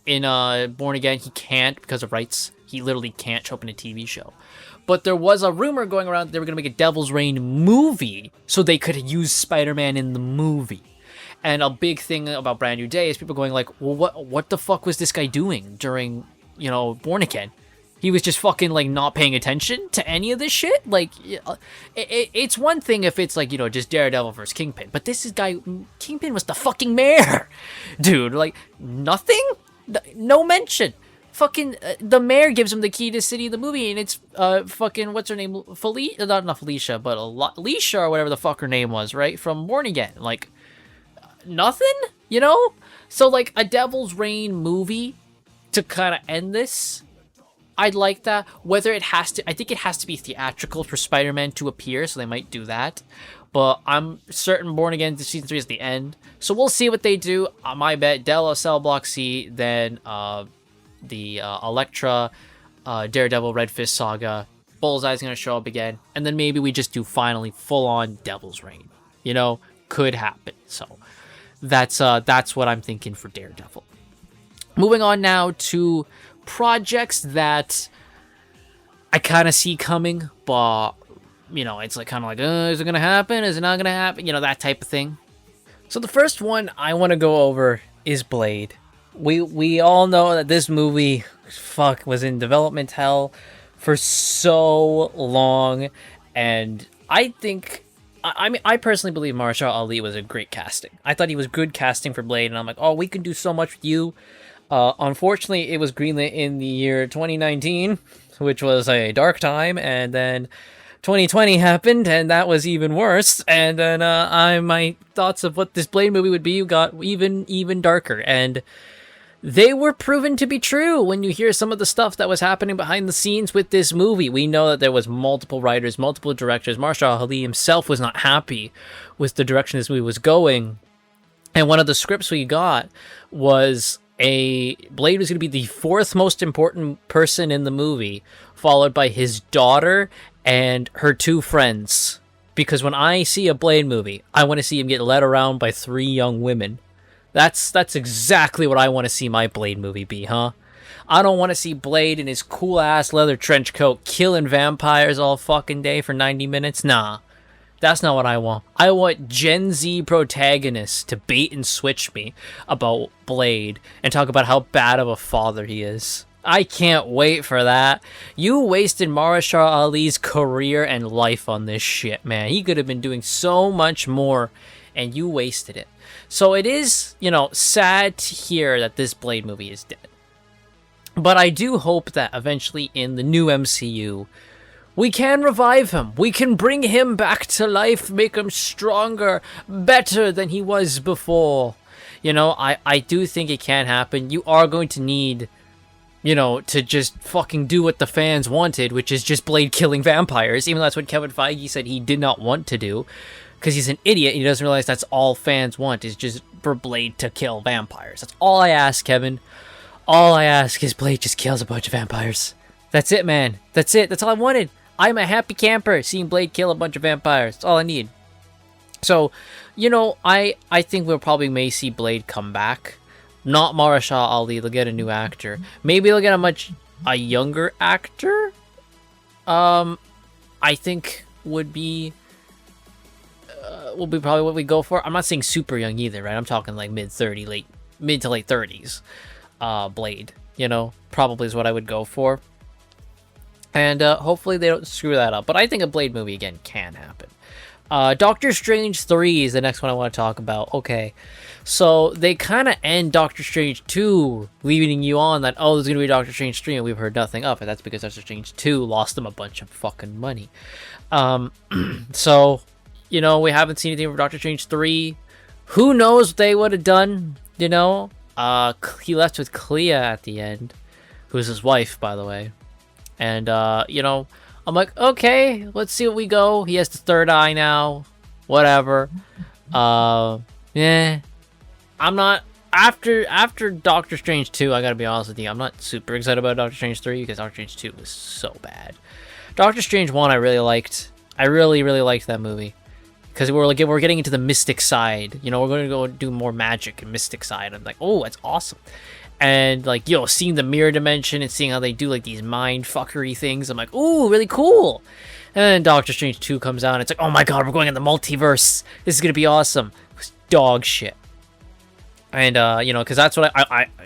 Born Again. He can't because of rights. He literally can't show up in a TV show. But there was a rumor going around that they were going to make a Devil's Reign movie so they could use Spider-Man in the movie. And a big thing about Brand New Day is people going like, well, what the fuck was this guy doing during, you know, Born Again? He was just fucking, like, not paying attention to any of this shit? Like, it's one thing if it's, like, you know, just Daredevil versus Kingpin. But this is Kingpin was the fucking mayor! Dude, like, nothing? No mention. Fucking, the mayor gives him the key to city of the movie, and it's, fucking, what's her name? Felicia? Not Felicia, but Alicia or whatever the fuck her name was, right? From Born Again. Like, nothing? You know? So, like, a Devil's Reign movie to kind of end this... I'd like that. Whether it has to... I think it has to be theatrical for Spider-Man to appear, so they might do that. But I'm certain Born Again Season 3 is the end. So we'll see what they do. My bet, Della, Cell Block C, then the Elektra, Daredevil, Red Fist saga. Bullseye's going to show up again. And then maybe we just do finally full-on Devil's Reign. You know? Could happen. So That's what I'm thinking for Daredevil. Moving on now to projects that I kind of see coming, but it's like kind of like, is it gonna happen? Is it not gonna happen? That type of thing. So the first one I want to go over is Blade. We all know that this movie, was in development hell for so long, and I think, I personally believe Mahershala Ali was a great casting. I thought he was good casting for Blade, and I'm like, oh, we can do so much with you. Unfortunately, it was greenlit in the year 2019, which was a dark time, and then 2020 happened, and that was even worse. And then my thoughts of what this Blade movie would be got even darker, and they were proven to be true when you hear some of the stuff that was happening behind the scenes with this movie. We know that there was multiple writers, multiple directors. Mahershala Ali himself was not happy with the direction this movie was going, and one of the scripts we got was Blade was going to be the fourth most important person in the movie, followed by his daughter and her two friends. Because when I see a Blade movie, I want to see him get led around by three young women. That's exactly what I want to see my Blade movie be, huh? I don't want to see Blade in his cool-ass leather trench coat killing vampires all fucking day for 90 minutes. Nah, that's not what I want. I want Gen Z protagonists to bait and switch me about Blade and talk about how bad of a father he is. I can't wait for that. You wasted Mahershala Ali's career and life on this shit, man. He could have been doing so much more, and you wasted it. So it is, sad to hear that this Blade movie is dead. But I do hope that eventually in the new MCU, we can revive him. We can bring him back to life, make him stronger, better than he was before. I do think it can happen. You are going to need, to just fucking do what the fans wanted, which is just Blade killing vampires, even though that's what Kevin Feige said he did not want to do. Because he's an idiot and he doesn't realize that's all fans want, is just for Blade to kill vampires. That's all I ask, Kevin. All I ask is Blade just kills a bunch of vampires. That's it, man. That's it. That's all I wanted. I'm a happy camper seeing Blade kill a bunch of vampires. That's all I need. So, I think we'll probably may see Blade come back. Not Mahershala Ali. They'll get a new actor. Maybe they'll get a younger actor. I think would be probably what we go for. I'm not saying super young either, right? I'm talking like mid to late 30s. Blade, probably is what I would go for. And hopefully they don't screw that up. But I think a Blade movie again can happen. Doctor Strange 3 is the next one I want to talk about. Okay, so they kind of end Doctor Strange 2, leaving you on that, there's going to be Doctor Strange 3, and we've heard nothing of it. That's because Doctor Strange 2 lost them a bunch of fucking money. So, we haven't seen anything from Doctor Strange 3. Who knows what they would have done, He left with Clea at the end, who's his wife, by the way. And, I'm like, okay, let's see what we go. He has the third eye now. Whatever. Yeah. I'm not... After Doctor Strange 2, I gotta be honest with you, I'm not super excited about Doctor Strange 3 because Doctor Strange 2 was so bad. Doctor Strange 1 I really liked. I really, really liked that movie. Because we're getting into the mystic side. We're going to go do more magic and mystic side. I'm like, oh, that's awesome. And, seeing the mirror dimension and seeing how they do, these mind fuckery things. I'm like, ooh, really cool. And then Doctor Strange 2 comes out, and it's like, oh my god, we're going in the multiverse. This is going to be awesome. It was dog shit. And, because that's what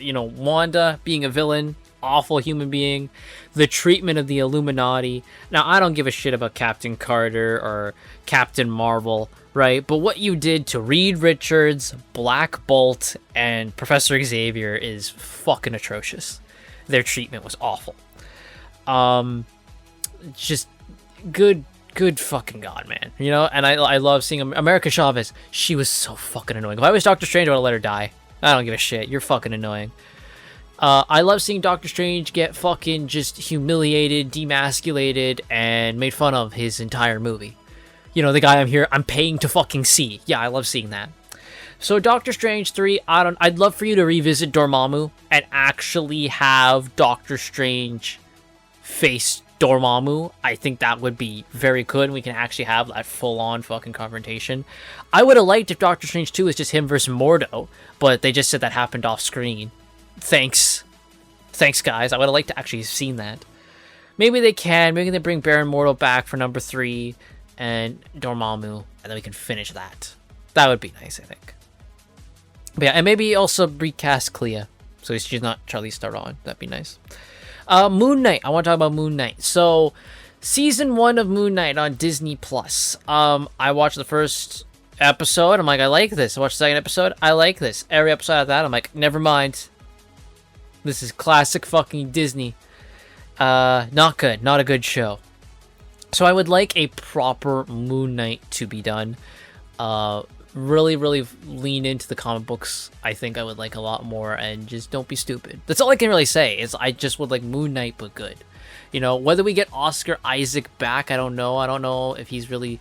Wanda being a villain, awful human being, the treatment of the Illuminati. Now, I don't give a shit about Captain Carter or Captain Marvel, right? But what you did to Reed Richards, Black Bolt, and Professor Xavier is fucking atrocious. Their treatment was awful. Just good fucking god, man. And I love seeing America Chavez. She was so fucking annoying. If I was Doctor Strange, I would have let her die. I don't give a shit. You're fucking annoying. I love seeing Doctor Strange get fucking just humiliated, demasculated, and made fun of his entire movie. The guy I'm paying to fucking see. Yeah, I love seeing that. So Doctor Strange 3, I'd love for you to revisit Dormammu and actually have Doctor Strange face Dormammu. I think that would be very good, and we can actually have that full-on fucking confrontation. I would have liked if Doctor Strange 2 was just him versus Mordo, but they just said that happened off screen. Thanks. Thanks, guys. I would have liked to actually have seen that. Maybe they can. Maybe they bring Baron Mordo back for number 3 and Dormammu, and then we can finish that. That would be nice, I think. But yeah, and maybe also recast Clea, so she's not Charlize Theron. That'd be nice. Moon Knight. I want to talk about Moon Knight. So, season 1 of Moon Knight on Disney Plus. I watched the first episode. I'm like, I like this. I watched the second episode. I like this. Every episode of that, I'm like, never mind. This is classic fucking Disney. Not good. Not a good show. So I would like a proper Moon Knight to be done. Really lean into the comic books. I think I would like a lot more, and just don't be stupid. That's all I can really say, is I just would like Moon Knight but good. You know, whether we get Oscar Isaac back, I don't know. I don't know if he's really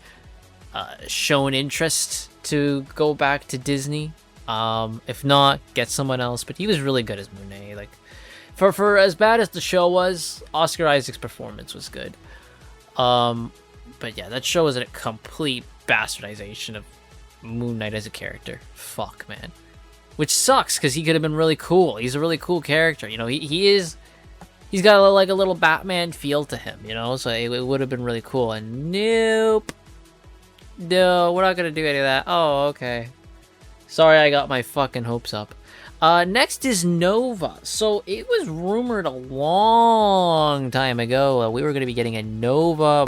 shown interest to go back to Disney. If not, get someone else. But he was really good as Moon Knight. Like, for as bad as the show was, Oscar Isaac's performance was good. But yeah, that show was a complete bastardization of Moon Knight as a character. Fuck, man. Which sucks, because he could have been really cool. He's a really cool character. You know, he's got like a little Batman feel to him, you know? So it would have been really cool. And nope. No, we're not going to do any of that. Oh, okay. Sorry, I got my fucking hopes up. Next is Nova. So it was rumored a long time ago we were going to be getting a Nova.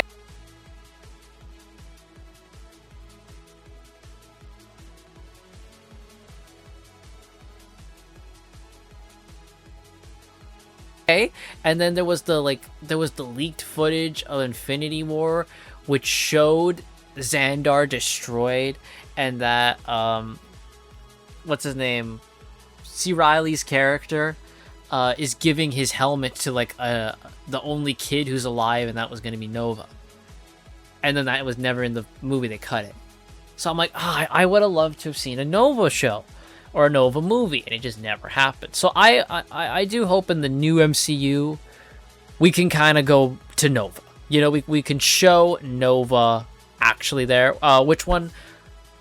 And then there was the leaked footage of Infinity War, which showed Xandar destroyed, and that what's his name, C. Riley's character is giving his helmet to like the only kid who's alive, and that was going to be Nova. And then that was never in the movie. They cut it. So I'm like, I would have loved to have seen a Nova show or a Nova movie, and it just never happened. So I do hope in the new MCU we can kind of go to Nova. You know, we can show Nova actually there. Which one?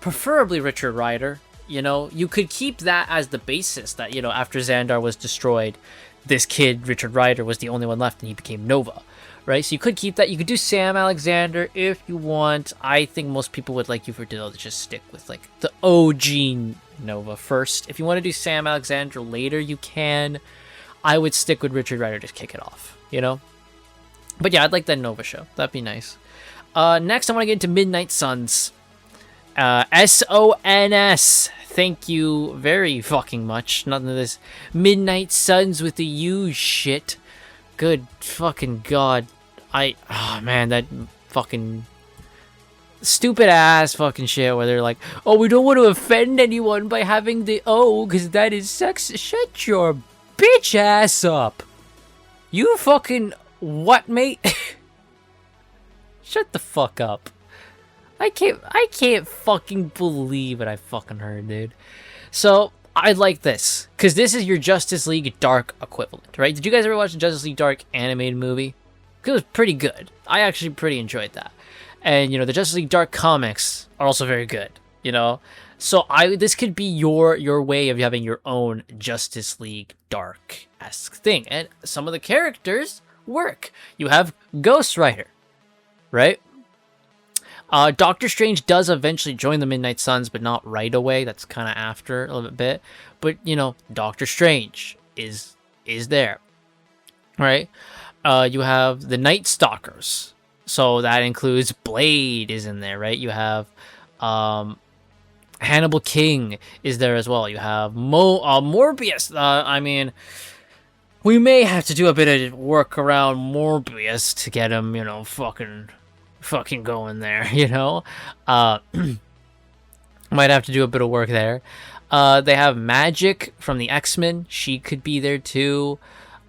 Preferably Richard Rider. You know, you could keep that as the basis that, you know, after Xandar was destroyed, this kid, Richard Rider, was the only one left and he became Nova. Right? So you could keep that. You could do Sam Alexander if you want. I think most people would like you for to just stick with like the OG Nova first. If you want to do Sam Alexander later, you can. I would stick with Richard Rider to kick it off, you know? But yeah, I'd like that Nova show. That'd be nice. Next, I want to get into Midnight Suns. SONS. Thank you very fucking much. None of this Midnight Suns with the U shit. Good fucking god. Oh man, that fucking stupid ass fucking shit where they're like, oh, we don't want to offend anyone by having the O because that is sex. Shut your bitch ass up. You fucking what, mate? Shut the fuck up. I can't fucking believe what I fucking heard, dude. So I like this because this is your Justice League Dark equivalent, right? Did you guys ever watch the Justice League Dark animated movie? It was pretty good. I actually pretty enjoyed that. And, you know, the Justice League Dark comics are also very good, you know? So this could be your way of having your own Justice League Dark-esque thing. And some of the characters work. You have Ghost Rider, right? Doctor Strange does eventually join the Midnight Suns, but not right away. That's kind of after a little bit. But, you know, Doctor Strange is there, right? You have the Night Stalkers. So that includes Blade is in there, right? You have Hannibal King is there as well. You have Morbius. I mean, we may have to do a bit of work around Morbius to get him, you know, fucking going there, you know? Might have to do a bit of work there. They have Magic from the X-Men. She could be there too.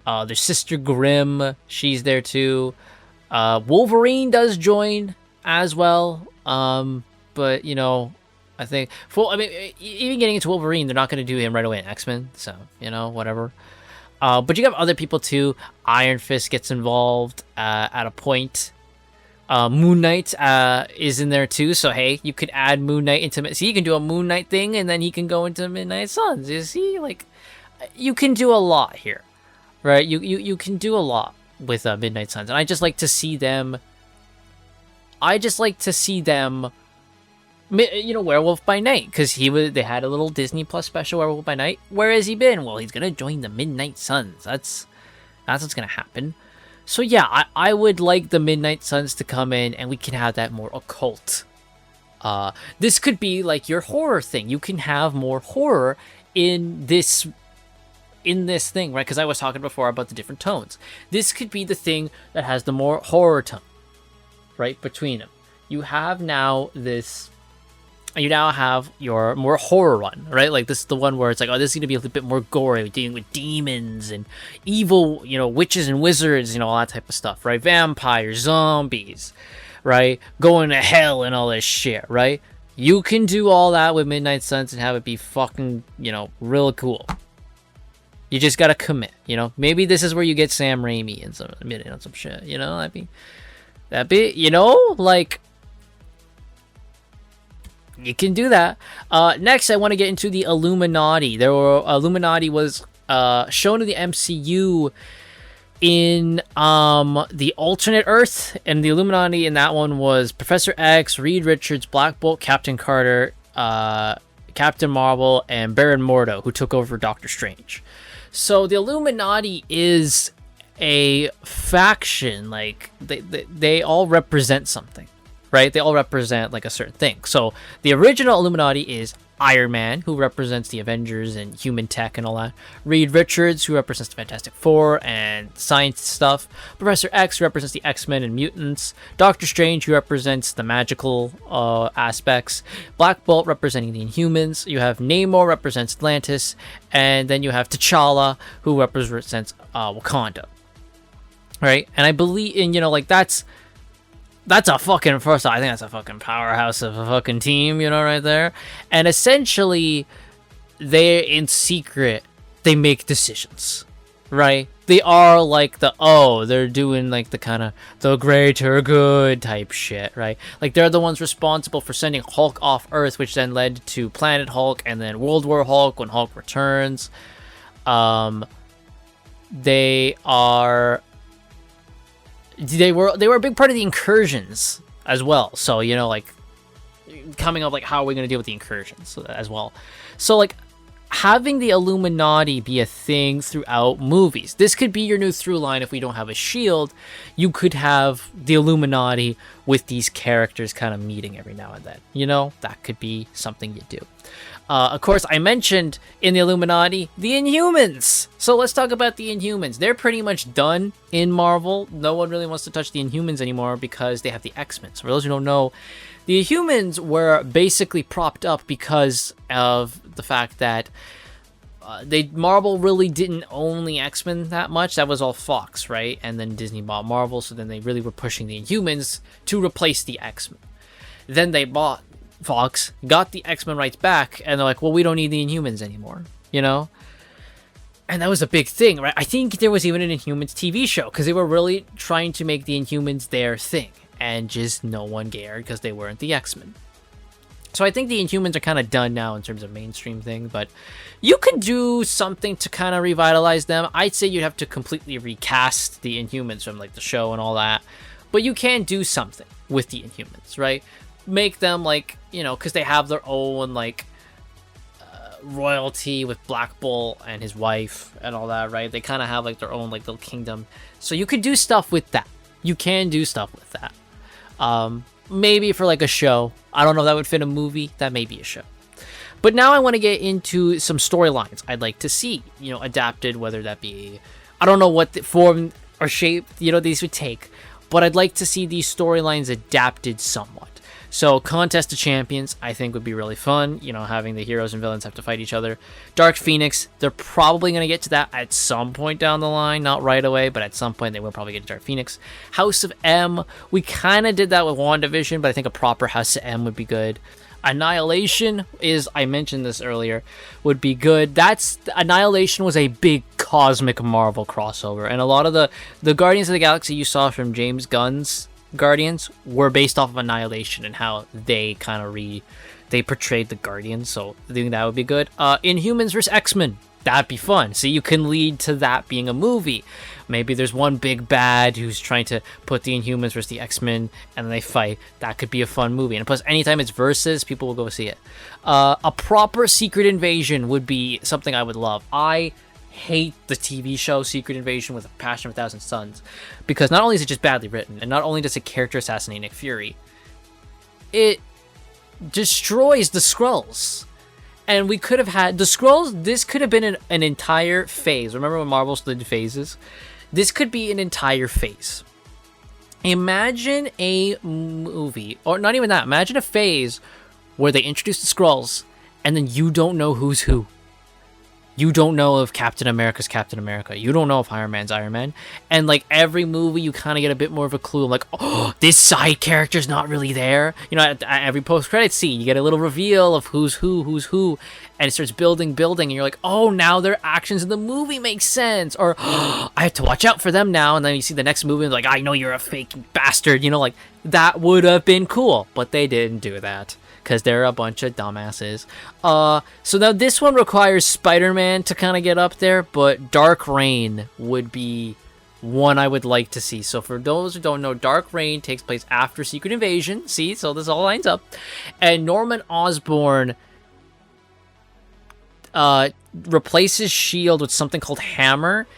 Their Sister Grimm. She's there too. Wolverine does join as well. But, you know, I think... even getting into Wolverine, they're not going to do him right away in X-Men. So, you know, whatever. But you have other people too. Iron Fist gets involved at a point. Moon Knight is in there too, so hey, you could add Moon Knight into... See, you can do a Moon Knight thing, and then he can go into Midnight Suns. You see, like, you can do a lot here, right? You can do a lot with Midnight Suns, and I just like to see them... Werewolf by Night, because they had a little Disney Plus special, Werewolf by Night. Where has he been? Well, he's gonna join the Midnight Suns. That's what's gonna happen. So yeah, I would like the Midnight Suns to come in, and we can have that more occult. This could be like your horror thing. You can have more horror in this thing, right? Because I was talking before about the different tones. This could be the thing that has the more horror tone, right, between them. You now have your more horror one, right? Like, this is the one where it's like, oh, this is going to be a little bit more gory, dealing with demons and evil, witches and wizards, all that type of stuff, right? Vampires, zombies, right? Going to hell and all this shit, right? You can do all that with Midnight Suns and have it be fucking, real cool. You just got to commit, Maybe this is where you get Sam Raimi and some shit, that'd be, like... You can do that. Next, I want to get into the Illuminati. Illuminati was shown in the MCU in the alternate Earth, and the Illuminati in that one was Professor X, Reed Richards, Black Bolt, Captain Carter, Captain Marvel, and Baron Mordo, who took over Doctor Strange. So the Illuminati is a faction. Like, they all represent something. Right? They all represent like a certain thing. So the original Illuminati is Iron Man, who represents the Avengers and human tech and all that. Reed Richards, who represents the Fantastic Four and science stuff. Professor X, who represents the X-Men and mutants. Doctor Strange, who represents the magical aspects. Black Bolt, representing the Inhumans. You have Namor, represents Atlantis. And then you have T'Challa, who represents Wakanda. Right? And I believe in, that's a fucking, first off, I think that's a fucking powerhouse of a fucking team, right there. And essentially, in secret, they make decisions, right? They are like they're doing like the kind of the greater good type shit, right? Like, they're the ones responsible for sending Hulk off Earth, which then led to Planet Hulk and then World War Hulk when Hulk returns. They were a big part of the incursions as well. So, coming up, like, how are we going to deal with the incursions as well? So, like, having the Illuminati be a thing throughout movies. This could be your new through line if we don't have a Shield. You could have the Illuminati with these characters kind of meeting every now and then. That could be something you do. Of course, I mentioned in the Illuminati, the Inhumans. So let's talk about the Inhumans. They're pretty much done in Marvel. No one really wants to touch the Inhumans anymore because they have the X-Men. So for those who don't know, the Inhumans were basically propped up because of the fact that Marvel really didn't own the X-Men that much. That was all Fox, right? And then Disney bought Marvel, so then they really were pushing the Inhumans to replace the X-Men. Then they bought Fox, got the X-Men rights back, and they're like, well, we don't need the Inhumans anymore, And that was a big thing, right? I think there was even an Inhumans TV show, because they were really trying to make the Inhumans their thing, and just no one cared because they weren't the X-Men. So I think the Inhumans are kind of done now in terms of mainstream thing, but you could do something to kind of revitalize them. I'd say you'd have to completely recast the Inhumans from like the show and all that, but you can do something with the Inhumans, right? Make them like, because they have their own like royalty with Black Bolt and his wife and all that, right? They kind of have like their own like little kingdom. So you could do stuff with that. You can do stuff with that. Maybe for like a show. I don't know if that would fit a movie. That may be a show. But now I want to get into some storylines I'd like to see, adapted, whether that be, I don't know what the form or shape, these would take, but I'd like to see these storylines adapted somewhat. So, Contest of Champions, I think would be really fun, having the heroes and villains have to fight each other. Dark Phoenix, they're probably going to get to that at some point down the line, not right away, but at some point they will probably get to Dark Phoenix. House of M, we kind of did that with WandaVision, but I think a proper House of M would be good. Annihilation is, I mentioned this earlier, would be good. Annihilation was a big cosmic Marvel crossover, and a lot of the Guardians of the Galaxy you saw from James Gunn's Guardians were based off of Annihilation and how they kind of they portrayed the Guardians. So I think that would be good. Inhumans vs X-Men, that'd be fun. So you can lead to that being a movie. Maybe there's one big bad who's trying to put the Inhumans versus the X-Men, and they fight. That could be a fun movie. And plus, anytime it's versus, people will go see it. A proper Secret Invasion would be something I would love. I hate the TV show Secret Invasion with a passion of a thousand suns, because not only is it just badly written, and not only does a character assassinate Nick Fury, it destroys the Skrulls. And we could have had the Skrulls. This could have been an entire phase. Remember when Marvel split into phases? This could be an entire phase. Imagine a movie, or not even that. Imagine a phase where they introduce the Skrulls, and then you don't know who's who. You don't know if Captain America's Captain America. You don't know if Iron Man's Iron Man. And like every movie, you kind of get a bit more of a clue. Like, oh, this side character's not really there. You know, at every post-credit scene, you get a little reveal of who's who. And it starts building. And you're like, oh, now their actions in the movie make sense. Or, oh, I have to watch out for them now. And then you see the next movie and like, I know you're a fake bastard. You know, like, that would have been cool. But they didn't do that, because they're a bunch of dumbasses. So now this one requires Spider-Man to kind of get up there, but Dark Reign would be one I would like to see. So for those who don't know, Dark Reign takes place after Secret Invasion. See, so this all lines up. And Norman Osborn replaces S.H.I.E.L.D. with something called Hammer.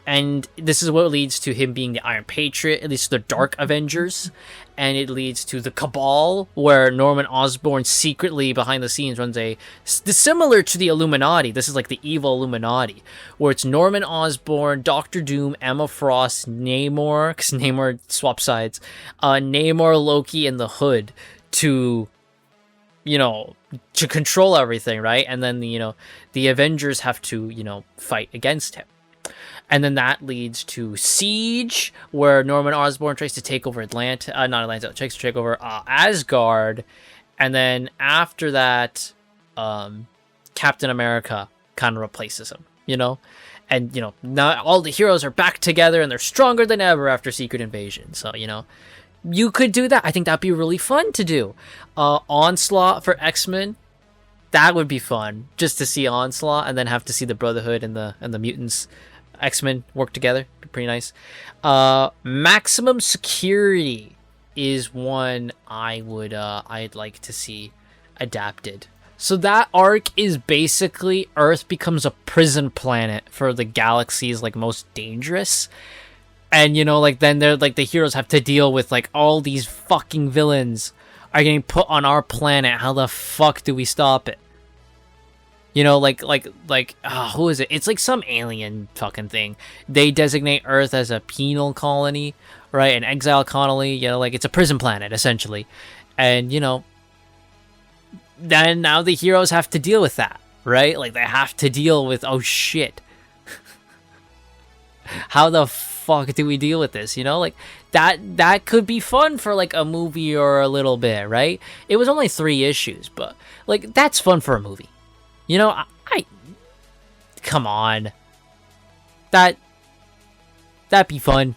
And this is what leads to him being the Iron Patriot. It leads to the Dark Avengers. And it leads to the Cabal, where Norman Osborn secretly, behind the scenes, runs similar to the Illuminati. This is like the evil Illuminati, where it's Norman Osborn, Doctor Doom, Emma Frost, Namor, because Namor swaps sides, Namor, Loki, and the Hood to control everything, right? And then, the Avengers have to, fight against him. And then that leads to Siege, where Norman Osborn tries to take over tries to take over Asgard. And then after that, Captain America kind of replaces him, And, now all the heroes are back together and they're stronger than ever after Secret Invasion. So, you could do that. I think that'd be really fun to do. Onslaught for X-Men. That would be fun, just to see Onslaught and then have to see the Brotherhood and the mutants, X-Men, work together. Be pretty nice. Maximum Security is one I'd like to see adapted. So that arc is basically Earth becomes a prison planet for the galaxy's most dangerous. And then they're the heroes have to deal with all these fucking villains are getting put on our planet. How the fuck do we stop it? Who is it? It's some alien fucking thing. They designate Earth as a penal colony, right? An exile colony, it's a prison planet, essentially. And, then now the heroes have to deal with that, right? They have to deal with, oh shit. How the fuck do we deal with this? That could be fun for a movie or a little bit, right? It was only 3 issues, but that's fun for a movie. I come on. That'd be fun,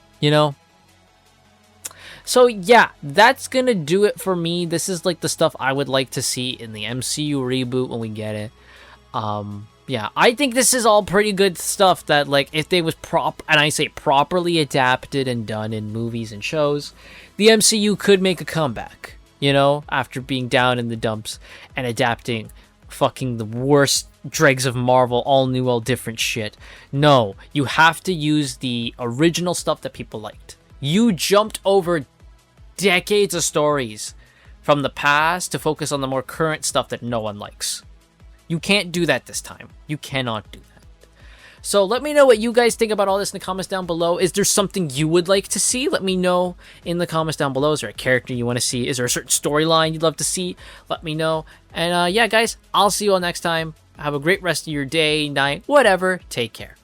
So yeah, that's gonna do it for me. This is the stuff I would like to see in the MCU reboot when we get it. Yeah, I think this is all pretty good stuff that if they was properly adapted and done in movies and shows, the MCU could make a comeback, after being down in the dumps and adapting fucking the worst dregs of Marvel, all new, all different shit. No, you have to use the original stuff that people liked. You jumped over decades of stories from the past to focus on the more current stuff that no one likes. You can't do that this time. You cannot do that. So let me know what you guys think about all this in the comments down below. Is there something you would like to see? Let me know in the comments down below. Is there a character you want to see? Is there a certain storyline you'd love to see? Let me know. And yeah, guys, I'll see you all next time. Have a great rest of your day, night, whatever. Take care.